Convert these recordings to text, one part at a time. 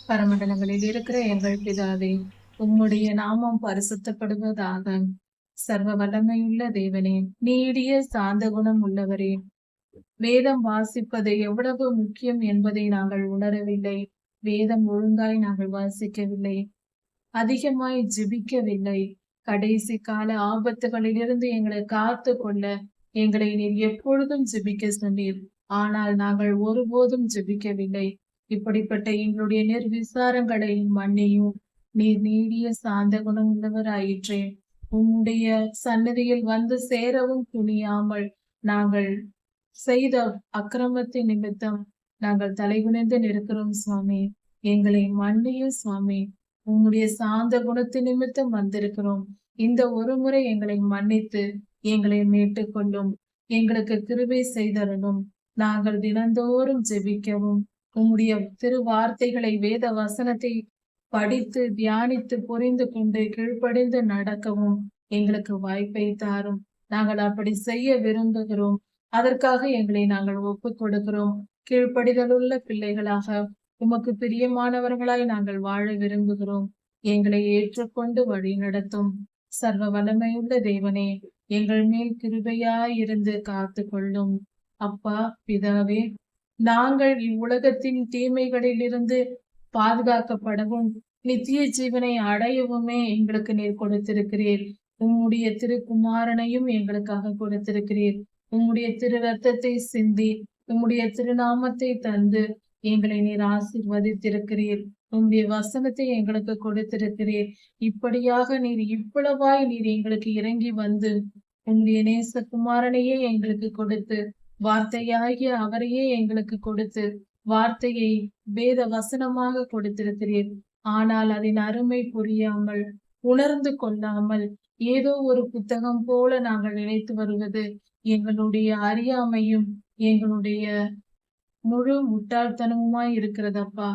பரமண்டலங்களில் இருக்கிற எங்கள் பிதாவே, உம்முடைய நாமம் பரிசுத்தப்படுவதாக. சர்வ வல்லமையுள்ள தேவனே, நீடிய சாந்த குணம் உள்ளவரே, வேதம் வாசிப்பது எவ்வளவு முக்கியம் என்பதை நாங்கள் உணரவில்லை. வேதம் ஒழுங்காய் நாங்கள் வாசிக்கவில்லை, அதிகமாய் ஜெபிக்கவில்லை. கடைசி கால ஆபத்துகளிலிருந்து எங்களை காத்து கொள்ள எங்களை நீர் எப்பொழுதும் ஜெபிக்க சொன்னீர். ஆனால் நாங்கள் ஒருபோதும் ஜெபிக்கவில்லை. இப்படிப்பட்ட எங்களுடைய நிர்விசாரங்களை மன்னியும். நீர் நீடிய சாந்த குணம் உள்ளவராயிற்றே. உம்முடைய சன்னதியில் வந்து சேரவும் துணியாமல் நாங்கள் செய்த அக்கிரமத்தின் நிமித்தம் நாங்கள் தலைகுனிந்து நிற்கிறோம் சுவாமி. எங்களை மன்னியும் சுவாமி. உம்முடைய சாந்த குணத்தின் நிமித்தம் வந்திருக்கிறோம். இந்த ஒரு முறை எங்களை மன்னித்து எங்களை மீட்டுக் கொள்ளும். எங்களுக்கு கிருபை செய்தரணும். நாங்கள் தினந்தோறும் ஜெபிக்கவும், உம்முடைய திரு வார்த்தைகளை, வேத வசனத்தை படித்து தியானித்து புரிந்து கொண்டு கீழ்ப்படிந்து நடக்கவும் எங்களுக்கு வாய்ப்பை தாரும். நாங்கள் அப்படி செய்ய விரும்புகிறோம். அதற்காக எங்களை நாங்கள் ஒப்புக் கொடுக்கிறோம். கீழ்ப்படிதலுள்ள பிள்ளைகளாக உமக்கு பிரியமானவர்களாய் நாங்கள் வாழ விரும்புகிறோம். எங்களை ஏற்றுக்கொண்டு வழி நடத்தும். சர்வ வல்லமையுள்ள தேவனே, எங்கள் மேல் கிருபையாய் இருந்து காத்து கொள்ளும். அப்பா பிதாவே, நாங்கள் இவ்வுலகத்தின் தீமைகளிலிருந்து பாதுகாக்கப்படவும் நித்திய ஜீவனை அடையவுமே எங்களுக்கு நீர் கொடுத்திருக்கிறீர். உம்முடைய திருக்குமாரனையும் எங்களுக்காக கொடுத்திருக்கிறீர். உம்முடைய திரு ரத்தத்தை சிந்தி உம்முடைய திருநாமத்தை தந்து எங்களை நீர் ஆசீர்வதித்திருக்கிறீர். உம்முடைய வசனத்தை எங்களுக்கு கொடுத்திருக்கிறீர். இப்படியாக நீர் இவ்வளவாய் நீர் எங்களுக்கு இறங்கி வந்து உம்முடைய நேசகுமாரனையே எங்களுக்கு கொடுத்து, வார்த்தையாகிய அவரையே எங்களுக்கு கொடுத்து, வார்த்தையை வேத வசனமாக கொடுத்திருக்கிறீர். ஆனால் அதன் அருமை புரியாமல், உணர்ந்து கொள்ளாமல், ஏதோ ஒரு புத்தகம் போல நாங்கள் நினைத்து வருவது எங்களுடைய அறியாமையும் எங்களுடைய முழு முட்டாள்தனமுமாய் இருக்கிறதப்பா.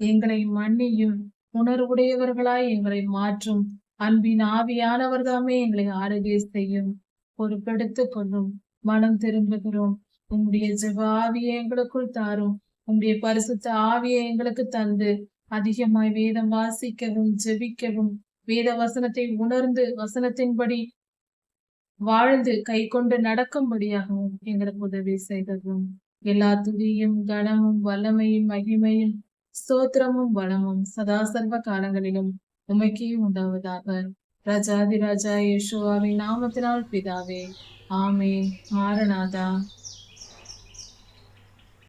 எங்களை மன்னியும். உணர்வுடையவர்களாய் எங்களை மாற்றும். அன்பின் ஆவியானவர் தாமே எங்களை ஆரோக்கிய செய்யும். பொறுப்பெடுத்துக் கொள்ளும். மனம் திரும்புகிறோம். உம்முடைய ஜெப ஆவியை எங்களுக்குள் தாரும். உம்முடைய பரிசுத்த ஆவியை எங்களுக்கு தந்து அதிகமாய் வேதம் வாசிக்கவும் ஜெபிக்கவும், வேத வசனத்தை உணர்ந்து வசனத்தின்படி வாழ்ந்து கை கொண்டு நடக்கும்படியாகவும் எங்களுக்கு உதவி செய்ததும். எல்லா துதியும் கனமும் வல்லமையும் மகிமையும் ஸ்தோத்திரமும் வளமும் சதா சர்வ காலங்களிலும் உமைக்கே உண்டாவதாக. ராஜாதி ராஜா யேசுவாவின் நாமத்தினால் பிதாவே, ஆமென். மாரநாதா.